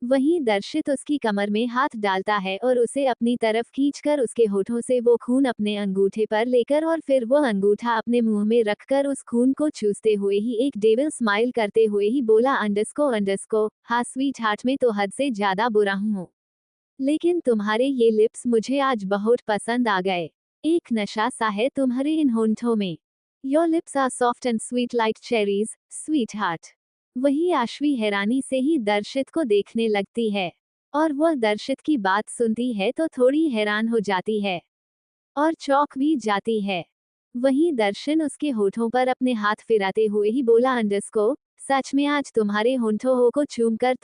वहीं दर्शित उसकी कमर में हाथ डालता है और उसे अपनी तरफ खींचकर उसके होठों से वो खून अपने अंगूठे पर लेकर और फिर वो अंगूठा अपने मुंह में रखकर उस खून को चूसते हुए ही एक डेविल स्माइल करते हुए ही बोला, अंडरस्को हाँ स्वीट हार्ट, में तो हद से ज्यादा बुरा हूँ, लेकिन तुम्हारे ये लिप्स मुझे आज बहुत पसंद आ गए। एक नशा सा है तुम्हारे इन होंठों में। Your lips are soft and sweet like cherries, sweetheart. वही आश्वी हैरानी से ही दर्शित को देखने लगती है, और वह दर्शित की बात सुनती है तो थोड़ी हैरान हो जाती है और चौंक भी जाती है। वहीं दर्शन उसके होठों पर अपने हाथ फिराते हुए ही बोला, अंडरस्को सच में आज तुम्हारे होठों को चूमकर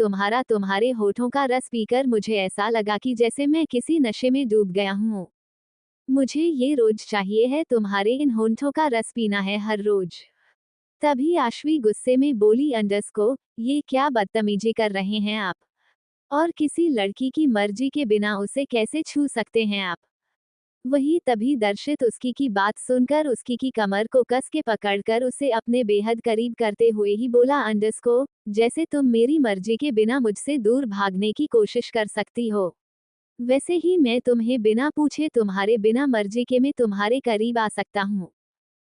तुम्हारे होठों का रस पीकर मुझे ऐसा लगा कि जैसे मैं किसी नशे में डूब गया हूँ। मुझे ये रोज चाहिए है, तुम्हारे इन होठों का रस पीना है हर रोज। तभी आश्वी गुस्से में बोली, अंडरस्को ये क्या बदतमीजी कर रहे हैं आप, और किसी लड़की की मर्जी के बिना उसे कैसे छू सकते हैं आप। वही तभी दर्शित उसकी की बात सुनकर उसकी की कमर को कस के पकड़कर उसे अपने बेहद करीब करते हुए ही बोला, अंडरस्को जैसे तुम मेरी मर्जी के बिना मुझसे दूर भागने की कोशिश कर सकती हो, वैसे ही मैं तुम्हें बिना पूछे तुम्हारे बिना मर्जी के मैं तुम्हारे करीब आ सकता हूँ,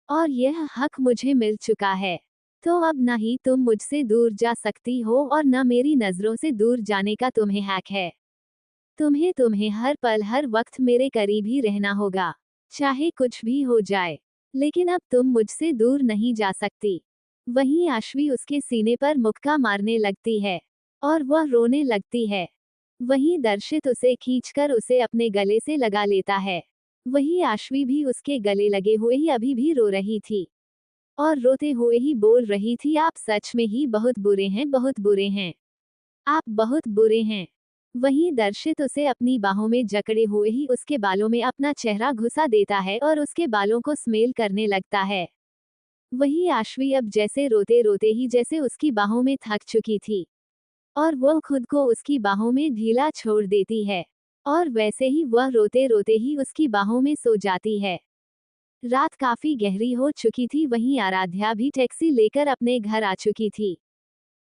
और यह हक मुझे मिल चुका है। तो अब न ही तुम मुझसे दूर जा सकती हो और न मेरी नजरों से दूर जाने का तुम्हें हक है। तुम्हें तुम्हें हर पल हर वक्त मेरे करीब ही रहना होगा, चाहे कुछ भी हो जाए, लेकिन अब तुम मुझसे दूर नहीं जा सकती। वहीं आश्वी उसके सीने पर मुक्का मारने लगती है और वह रोने लगती है। वहीं दर्शित उसे खींचकर उसे अपने गले से लगा लेता है। वही आश्वी भी उसके गले लगे हुए ही अभी भी रो रही थी और रोते हुए ही बोल रही थी, आप सच में ही बहुत बुरे हैं, बहुत बुरे हैं, आप बहुत बुरे हैं। वहीं दर्शित उसे अपनी बाहों में जकड़े हुए ही उसके बालों में अपना चेहरा घुसा देता है और उसके बालों को स्मेल करने लगता है। वही आश्वी अब जैसे रोते रोते ही जैसे उसकी बाहों में थक चुकी थी और वो खुद को उसकी बाहों में ढीला छोड़ देती है, और वैसे ही वह रोते रोते ही उसकी बाहों में सो जाती है। रात काफी गहरी हो चुकी थी। वहीं आराध्या भी टैक्सी लेकर अपने घर आ चुकी थी।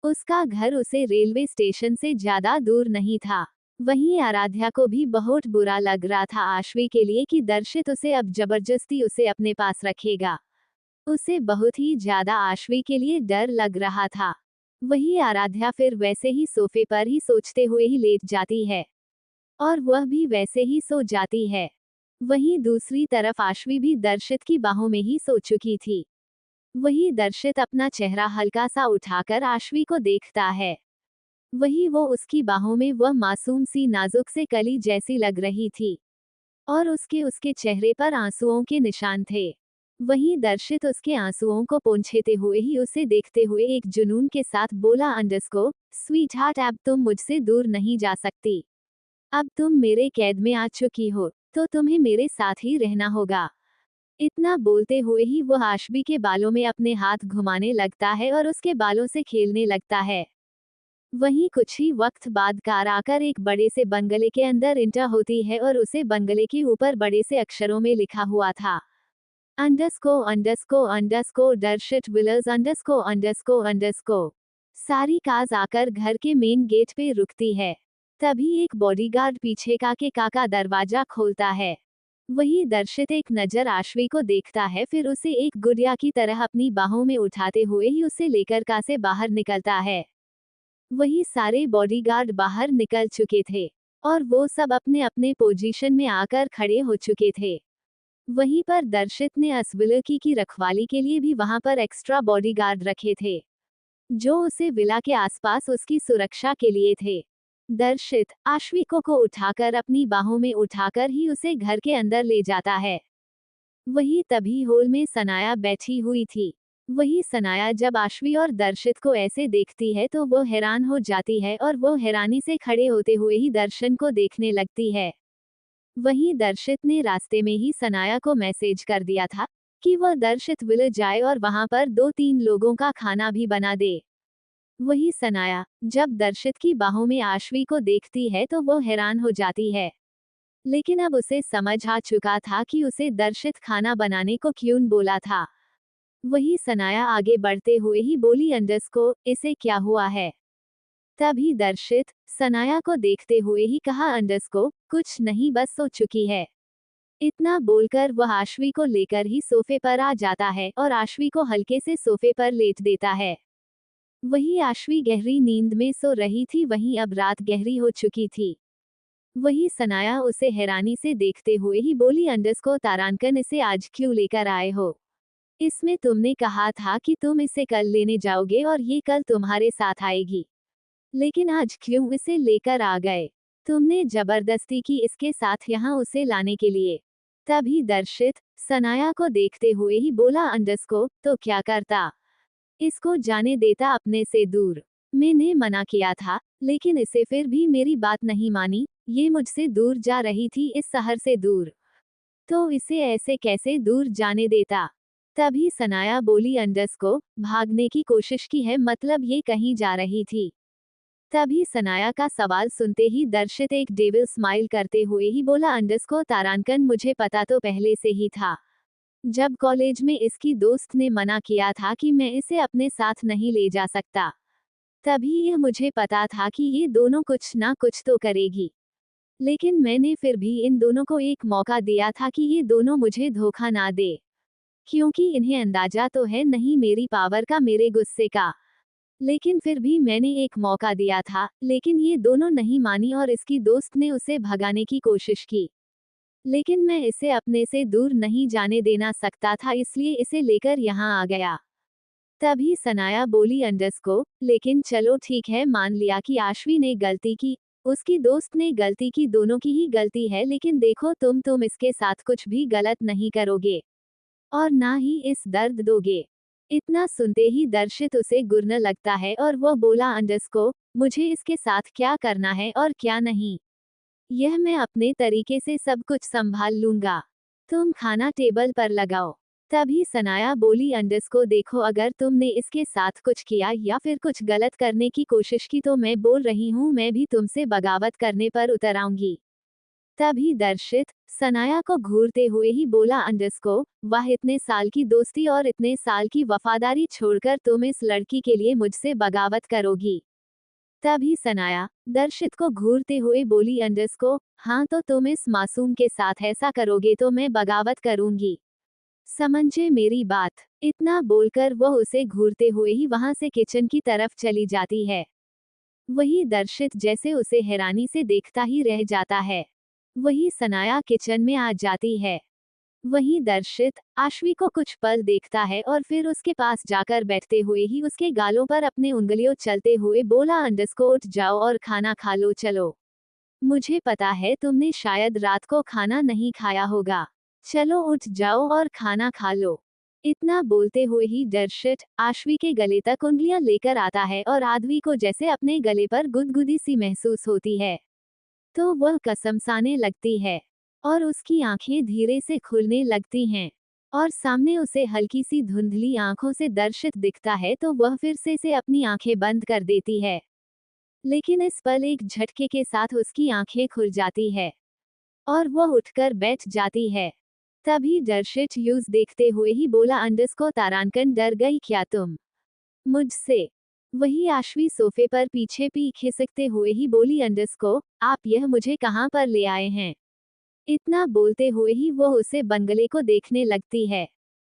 उसका घर उसे रेलवे स्टेशन से ज्यादा दूर नहीं था। वहीं आराध्या को भी बहुत बुरा लग रहा था आश्वी के लिए कि दर्शित उसे अब जबरदस्ती उसे अपने पास रखेगा। उसे बहुत ही ज्यादा आश्वी के लिए डर लग रहा था। वही आराध्या फिर वैसे ही सोफे पर ही सोचते हुए ही लेट जाती है और वह भी वैसे ही सो जाती है। वहीं दूसरी तरफ आश्वी भी दर्शित की बाहों में ही सो चुकी थी। वही दर्शित अपना चेहरा हल्का सा उठाकर आश्वी को देखता है। वही वो उसकी बाहों में वह मासूम सी नाजुक से कली जैसी लग रही थी और उसके उसके चेहरे पर आंसुओं के निशान थे। वहीं दर्शित उसके आंसुओं को पोंछते हुए ही उसे देखते हुए एक जुनून के साथ बोला, अंडरस्को स्वीट हार्ट, अब तुम मुझसे दूर नहीं जा सकती। अब तुम मेरे कैद में आ चुकी हो, तो तुम्हें मेरे साथ ही रहना होगा। इतना बोलते हुए ही वह आश्वी के बालों में अपने हाथ घुमाने लगता है और उसके बालों से खेलने लगता है। वहीं कुछ ही वक्त बाद कार आकर एक बड़े से बंगले के अंदर इंटर होती है और उसे बंगले के ऊपर बड़े से अक्षरों में लिखा हुआ था, अंडरस्को अंडरस्को अंडरस्को दर्शित विलर्स अंडरस्को अंडरस्को अंडरस्को। सारी कार्स आकर घर के मेन गेट पे रुकती है। तभी एक बॉडीगार्ड पीछे के काका दरवाजा खोलता है। वही दर्शित एक नजर आश्वी को देखता है, फिर उसे एक गुड़िया की तरह अपनी बाहों में उठाते हुए ही उसे लेकर कार से बाहर निकलता है। वही सारे बॉडीगार्ड बाहर निकल चुके थे और वो सब अपने अपने पोजीशन में आकर खड़े हो चुके थे। वहीं पर दर्शित ने असविला की रखवाली के लिए भी वहां पर एक्स्ट्रा बॉडीगार्ड रखे थे, जो उसे विला के आसपास उसकी सुरक्षा के लिए थे। दर्शित आश्वी को उठाकर अपनी बाहों में उठाकर ही उसे घर के अंदर ले जाता है। वही तभी हॉल में सनाया बैठी हुई थी। वही सनाया जब आश्वी और दर्शित को ऐसे देखती है तो वो हैरान हो जाती है और वो हैरानी से खड़े होते हुए ही दर्शन को देखने लगती है। वहीं दर्शित ने रास्ते में ही सनाया को मैसेज कर दिया था कि वह दर्शित विला जाए और वहां पर 2-3 लोगों का खाना भी बना दे। वही सनाया जब दर्शित की बाहों में आश्वी को देखती है तो वो हैरान हो जाती है, लेकिन अब उसे समझ आ चुका था कि उसे दर्शित खाना बनाने को क्यों बोला था। वही सनाया आगे बढ़ते हुए ही बोली, अंडरस्को इसे क्या हुआ है। तभी दर्शित सनाया को देखते हुए ही कहा अंडरस्को, कुछ नहीं बस सो चुकी है। इतना बोलकर वह आश्वी को लेकर ही सोफे पर आ जाता है और आश्वी को हल्के से सोफे पर लेट देता है। वही आश्वी गहरी नींद में सो रही थी, वहीं अब रात गहरी हो चुकी थी। वही सनाया उसे हैरानी से देखते हुए ही बोली, अंडरस्को तारांकन, इसे आज क्यों लेकर आए हो? इसमें तुमने कहा था कि तुम इसे कल लेने जाओगे और ये कल तुम्हारे साथ आएगी, लेकिन आज क्यों इसे लेकर आ गए? तुमने जबरदस्ती की इसके साथ यहाँ उसे लाने के लिए। तभी दर्शित सनाया को देखते हुए ही बोला, अंडरस्को तो क्या करता, इसको जाने देता अपने से दूर। मैंने मना किया था, लेकिन इसे फिर भी मेरी बात नहीं मानी। ये मुझसे दूर जा रही थी, इस शहर से दूर, तो इसे ऐसे कैसे दूर जाने देता? तभी सनाया बोली, अंडरस्को भागने की कोशिश की है, मतलब ये कहीं जा रही थी। तभी सनाया का सवाल सुनते ही दर्शित एक डेविल स्माइल करते हुए ही बोला, अंडरस्को तारांकन, मुझे पता तो पहले से ही था। जब कॉलेज में इसकी दोस्त ने मना किया था कि मैं इसे अपने साथ नहीं ले जा सकता, तभी यह मुझे पता था कि ये दोनों कुछ ना कुछ तो करेगी। लेकिन मैंने फिर भी इन दोनों को एक मौका दिया था कि ये दोनों मुझे धोखा ना दे, क्योंकि इन्हें अंदाजा तो है नहीं मेरी पावर का, मेरे गुस्से का। लेकिन फिर भी मैंने एक मौका दिया था, लेकिन ये दोनों नहीं मानी और इसकी दोस्त ने उसे भगाने की कोशिश की। लेकिन मैं इसे अपने से दूर नहीं जाने देना सकता था, इसलिए इसे लेकर यहाँ आ गया। तभी सनाया बोली, अंडरस्को लेकिन चलो ठीक है, मान लिया कि आश्वी ने गलती की, उसकी दोस्त ने गलती की, दोनों की ही गलती है, लेकिन देखो तुम इसके साथ कुछ भी गलत नहीं करोगे और ना ही इस दर्द दोगे। इतना सुनते ही दर्शित उसे गुर्न लगता है और वह बोला, अंडरस्को मुझे इसके साथ क्या करना है और क्या नहीं, यह मैं अपने तरीके से सब कुछ संभाल लूंगा। तुम खाना टेबल पर लगाओ। तभी सनाया बोली, अंडरस्को देखो, अगर तुमने इसके साथ कुछ किया या फिर कुछ गलत करने की कोशिश की तो मैं बोल रही हूँ, मैं भी तुमसे बगावत करने पर उतर आऊंगी। तभी दर्शित सनाया को घूरते हुए ही बोला, अंडरस्को वाह, इतने साल की दोस्ती और इतने साल की वफादारी छोड़कर तुम इस लड़की के लिए मुझसे बगावत करोगी? तभी सनाया दर्शित को घूरते हुए बोली, अंडरस्को हाँ, तो तुम इस मासूम के साथ ऐसा करोगे तो मैं बगावत करूंगी, समझे मेरी बात? इतना बोलकर वह उसे घूरते हुए ही वहां से किचन की तरफ चली जाती है। वही दर्शित जैसे उसे हैरानी से देखता ही रह जाता है। वही सनाया किचन में आ जाती है। वहीं दर्शित आश्वी को कुछ पल देखता है और फिर उसके पास जाकर बैठते हुए ही उसके गालों पर अपने उंगलियों चलते हुए बोला, अंडरस्को उठ जाओ और खाना खा लो, चलो। मुझे पता है तुमने शायद रात को खाना नहीं खाया होगा, चलो उठ जाओ और खाना खा लो। इतना बोलते हुए ही दर्शित आश्वी के गले तक उंगलियां लेकर आता है और आदमी को जैसे अपने गले पर गुदगुदी सी महसूस होती है, तो वह कसमसाने लगती है और उसकी आंखें धीरे से खुलने लगती हैं और सामने उसे हल्की सी धुंधली आंखों से दर्शित दिखता है, तो वह फिर से अपनी आंखें बंद कर देती है। लेकिन इस पल एक झटके के साथ उसकी आंखें खुल जाती है और वह उठकर बैठ जाती है। तभी दर्शित यूज देखते हुए ही बोला, अंडरस्को तारांकन, डर गई क्या तुम मुझसे? वही आश्वी सोफे पर पीछे खिसकते हुए ही बोली, अंडरस्को आप यह मुझे कहाँ पर ले आए हैं? इतना बोलते हुए ही वह उसे बंगले को देखने लगती है।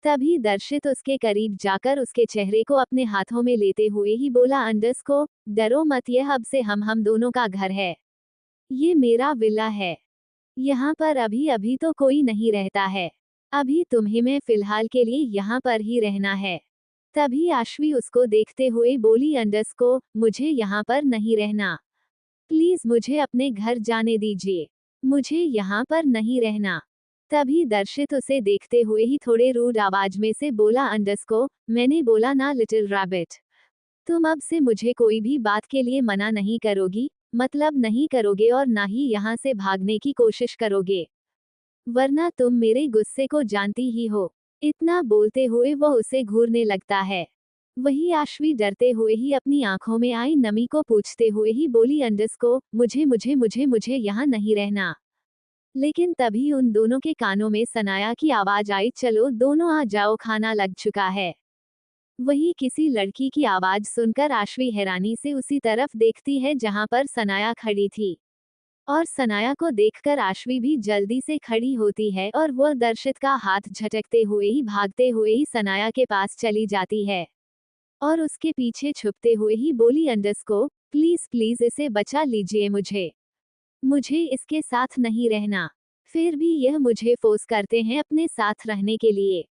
तभी दर्शित उसके करीब जाकर उसके चेहरे को अपने हाथों में लेते हुए ही बोला, अंडरस्को डरो मत, यह अब से हम दोनों का घर है, ये मेरा विला है, यहाँ पर अभी अभी तो कोई नहीं रहता है, अभी तुम्हें मैं फिलहाल के लिए यहाँ पर ही रहना है। तभी आश्वी उसको देखते हुए बोली, अंडरस्को मुझे यहाँ पर नहीं रहना, प्लीज मुझे अपने घर जाने दीजिए, मुझे यहाँ पर नहीं रहना। तभी दर्शित उसे देखते हुए ही थोड़े रूड आवाज में से बोला, अंडरस्को मैंने बोला ना लिटिल रैबिट, तुम अब से मुझे कोई भी बात के लिए मना नहीं करोगी, मतलब नहीं करोगे और ना ही यहाँ से भागने की कोशिश करोगे, वरना तुम मेरे गुस्से को जानती ही हो। इतना बोलते हुए वह उसे घूरने लगता है। वही आश्वी डरते हुए ही अपनी आंखों में आई नमी को पूछते हुए ही बोली, अंडरस्को मुझे मुझे मुझे मुझे यहाँ नहीं रहना। लेकिन तभी उन दोनों के कानों में सनाया की आवाज आई, चलो दोनों आ जाओ, खाना लग चुका है। वही किसी लड़की की आवाज सुनकर आश्वी हैरानी से उसी तरफ देखती है जहां पर सनाया खड़ी थी। और सनाया को देखकर आश्वी भी जल्दी से खड़ी होती है और वह दर्शित का हाथ झटकते हुए ही भागते हुए ही सनाया के पास चली जाती है। और उसके पीछे छुपते हुए ही बोली, अंडरस्को प्लीज प्लीज इसे बचा लीजिए, मुझे इसके साथ नहीं रहना। फिर भी यह मुझे फोर्स करते हैं अपने साथ रहने के लिए।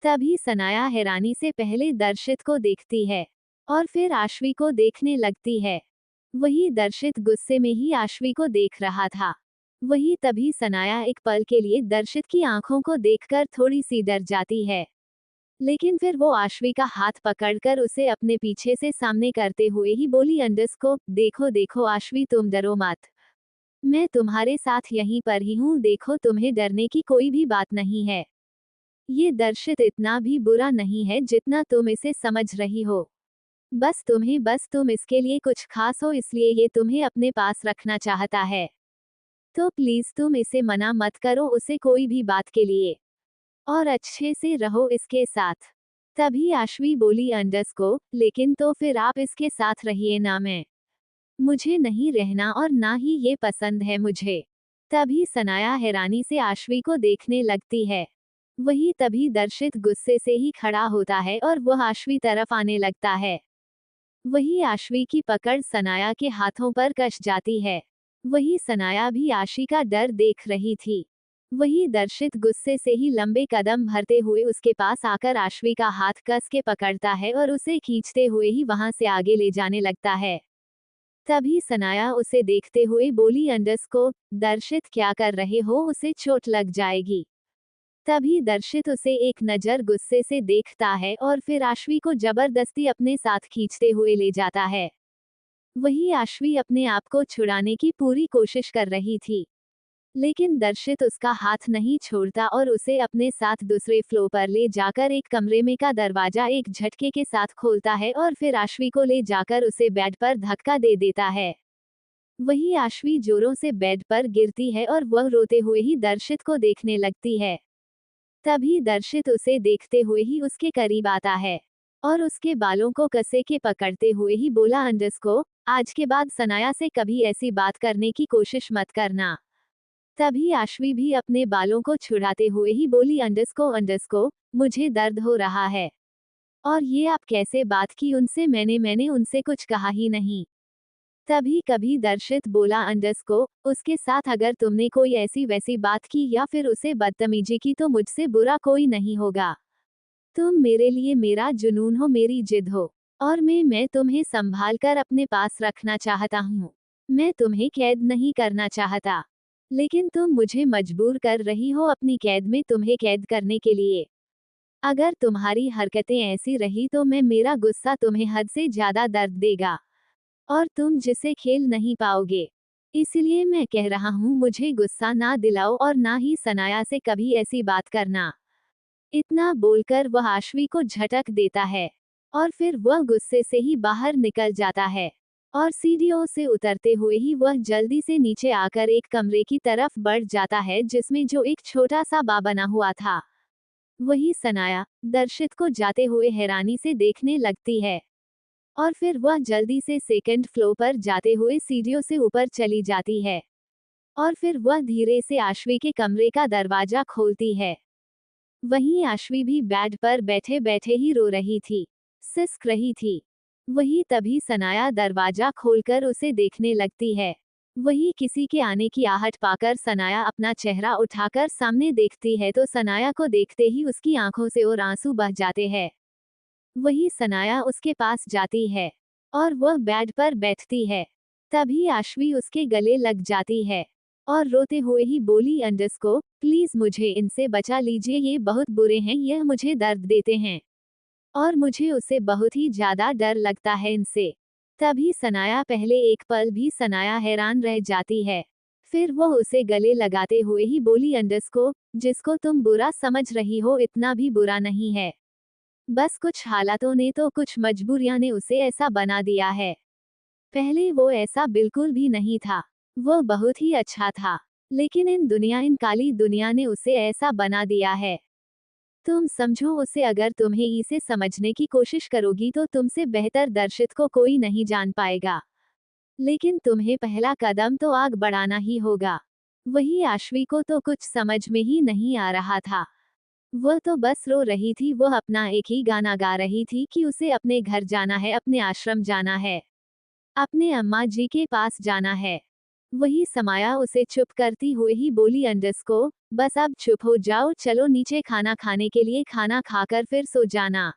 तभी सनाया हैरानी से पहले दर्शित को देखती है और फिर आश्वी को देखने लगती है। वही दर्शित गुस्से में ही आश्वी को देख रहा था। वही तभी सनाया एक पल के लिए दर्शित की आंखों को देखकर थोड़ी सी डर जाती है, लेकिन फिर वो आश्वी का हाथ पकड़कर उसे अपने पीछे से सामने करते हुए ही बोली, अंडरस्को देखो देखो आश्वी, तुम डरो मत, मैं तुम्हारे साथ यहीं पर ही हूँ, देखो तुम्हें डरने की कोई भी बात नहीं है। ये दर्शित इतना भी बुरा नहीं है जितना तुम इसे समझ रही हो। बस तुम इसके लिए कुछ खास हो, इसलिए ये तुम्हें अपने पास रखना चाहता है। तो प्लीज तुम इसे मना मत करो उसे कोई भी बात के लिए, और अच्छे से रहो इसके साथ। तभी आश्वी बोली, अंडरस्को लेकिन तो फिर आप इसके साथ रहिए ना, मुझे नहीं रहना और ना ही ये पसंद है मुझे। तभी सनाया हैरानी से आश्वी को देखने लगती है। वही तभी दर्शित गुस्से से ही खड़ा होता है और वह आश्वी तरफ आने लगता है। वही आश्वी की पकड़ सनाया के हाथों पर कस जाती है। वही सनाया भी आशी का डर देख रही थी। वही दर्शित गुस्से से ही लंबे कदम भरते हुए उसके पास आकर आश्वी का हाथ कस के पकड़ता है और उसे खींचते हुए ही वहां से आगे ले जाने लगता है। तभी सनाया उसे देखते हुए बोली, अंडरस्को दर्शित क्या कर रहे हो, उसे चोट लग जाएगी। तभी दर्शित उसे एक नजर गुस्से से देखता है और फिर आश्वी को जबरदस्ती अपने साथ खींचते हुए ले जाता है। वही आश्वी अपने आप को छुड़ाने की पूरी कोशिश कर रही थी, लेकिन दर्शित उसका हाथ नहीं छोड़ता और उसे अपने साथ दूसरे फ्लोर पर ले जाकर एक कमरे में का दरवाजा एक झटके के साथ खोलता है और फिर आश्वी को ले जाकर उसे बेड पर धक्का दे देता है। वही आश्वी जोरों से बेड पर गिरती है और वह रोते हुए ही दर्शित को देखने लगती है। तभी दर्शित उसे देखते हुए ही उसके करीब आता है और उसके बालों को कसे के पकड़ते हुए ही बोला, अंडरस्को आज के बाद सनाया से कभी ऐसी बात करने की कोशिश मत करना। तभी आश्वी भी अपने बालों को छुड़ाते हुए ही बोली, अंडरस्को मुझे दर्द हो रहा है, और ये आप कैसे बात की उनसे, मैंने उनसे कुछ कहा ही नहीं। तभी कभी दर्शित बोला, अंडरस्को उसके साथ अगर तुमने कोई ऐसी वैसी बात की या फिर उसे बदतमीजी की तो मुझसे बुरा कोई नहीं होगा। तुम मेरे लिए मेरा जुनून हो, मेरी जिद हो, और मैं तुम्हें संभाल कर अपने पास रखना चाहता हूँ। मैं तुम्हें कैद नहीं करना चाहता, लेकिन तुम मुझे मजबूर कर रही हो अपनी कैद में तुम्हें कैद करने के लिए। अगर तुम्हारी हरकतें ऐसी रही तो मेरा गुस्सा तुम्हें हद से ज्यादा दर्द देगा और तुम जिसे खेल नहीं पाओगे। इसलिए मैं कह रहा हूँ, मुझे गुस्सा ना दिलाओ और ना ही सनाया से कभी ऐसी बात करना। इतना बोलकर वह आश्वी को झटक देता है और फिर वह गुस्से से ही बाहर निकल जाता है और सीढ़ियों से उतरते हुए ही वह जल्दी से नीचे आकर एक कमरे की तरफ बढ़ जाता है जिसमें जो एक छोटा सा बा बना हुआ था। वही सनाया दर्शित को जाते हुए हैरानी से देखने लगती है और फिर वह जल्दी से सेकंड फ्लोर पर जाते हुए सीढ़ियों से ऊपर चली जाती है और फिर वह धीरे से आश्वी के कमरे का दरवाजा खोलती है। वहीं आश्वी भी बेड पर बैठे बैठे ही रो रही थी, सिसक रही थी। वही तभी सनाया दरवाजा खोलकर उसे देखने लगती है। वही किसी के आने की आहट पाकर सनाया अपना चेहरा उठाकर सामने देखती है तो सनाया को देखते ही उसकी आंखों से और आंसू बह जाते हैं। वही सनाया उसके पास जाती है और वह बेड पर बैठती है। तभी आश्वी उसके गले लग जाती है और रोते हुए ही बोली, अंडरस्को प्लीज मुझे इनसे बचा लीजिए, ये बहुत बुरे हैं, यह मुझे दर्द देते हैं और मुझे उससे बहुत ही ज्यादा डर लगता है इनसे। तभी सनाया पहले एक पल भी सनाया हैरान रह जाती है, फिर वह उसे गले लगाते हुए ही बोली, अंडरस्को जिसको तुम बुरा समझ रही हो इतना भी बुरा नहीं है, बस कुछ हालातों ने तो कुछ मजबूरियां ने उसे ऐसा बना दिया है। पहले वो ऐसा बिल्कुल भी नहीं था, वो बहुत ही अच्छा था, लेकिन इन काली दुनिया ने उसे ऐसा बना दिया है। तुम समझो उसे, अगर तुम्हें इसे समझने की कोशिश करोगी तो तुमसे बेहतर दर्शित को कोई नहीं जान पाएगा। लेकिन तुम्हें पहला कदम तो आग बढ़ाना ही होगा। वही आश्वी को तो कुछ समझ में ही नहीं आ रहा था। वह तो बस रो रही थी, वह अपना एक ही गाना गा रही थी कि उसे अपने घर जाना है, अपने आश्रम जाना है, अपने अम्मा जी के पास जाना है। वही समाया उसे चुप करती हुए ही बोली, अंडस को, बस अब चुप हो जाओ, चलो नीचे खाना खाने के लिए, खाना खाकर फिर सो जाना।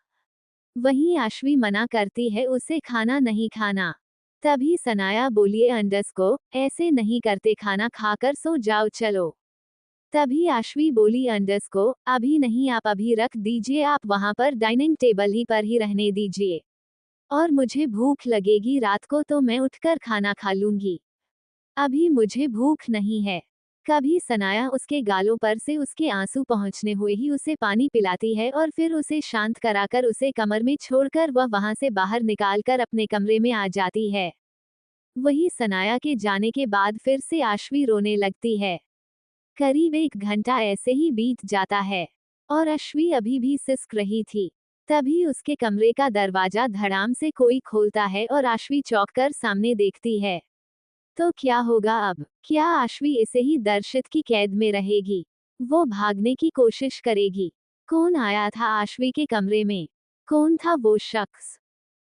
वहीं आश्वी मना करती है, उसे खाना नहीं खाना। तभी सनाया बोलिए, अंडस को, ऐसे नहीं करते, खाना खाकर सो जाओ चलो। तभी आश्वी बोली अंडस को, अभी नहीं, आप अभी रख दीजिए, आप वहां पर डाइनिंग टेबल ही पर ही रहने दीजिए। और मुझे भूख लगेगी रात को तो मैं उठकर खाना खा लूंगी। अभी मुझे भूख नहीं है। कभी सनाया उसके गालों पर से उसके आंसू पहुंचने हुए ही उसे पानी पिलाती है और फिर उसे शांत कराकर उसे कमर में छोड़कर वह वहां से बाहर निकालकर अपने कमरे में आ जाती है। वही सनाया के जाने के बाद फिर से आश्वी रोने लगती है। करीब 1 घंटा ऐसे ही बीत जाता है और अश्वी अभी भी सिसक रही थी। तभी उसके कमरे का दरवाजा धड़ाम से कोई खोलता है और आश्वी चौंक कर सामने देखती है। तो क्या होगा अब? क्या आश्वी इसे ही दर्शित की कैद में रहेगी? वो भागने की कोशिश करेगी? कौन आया था आश्वी के कमरे में? कौन था वो शख्स?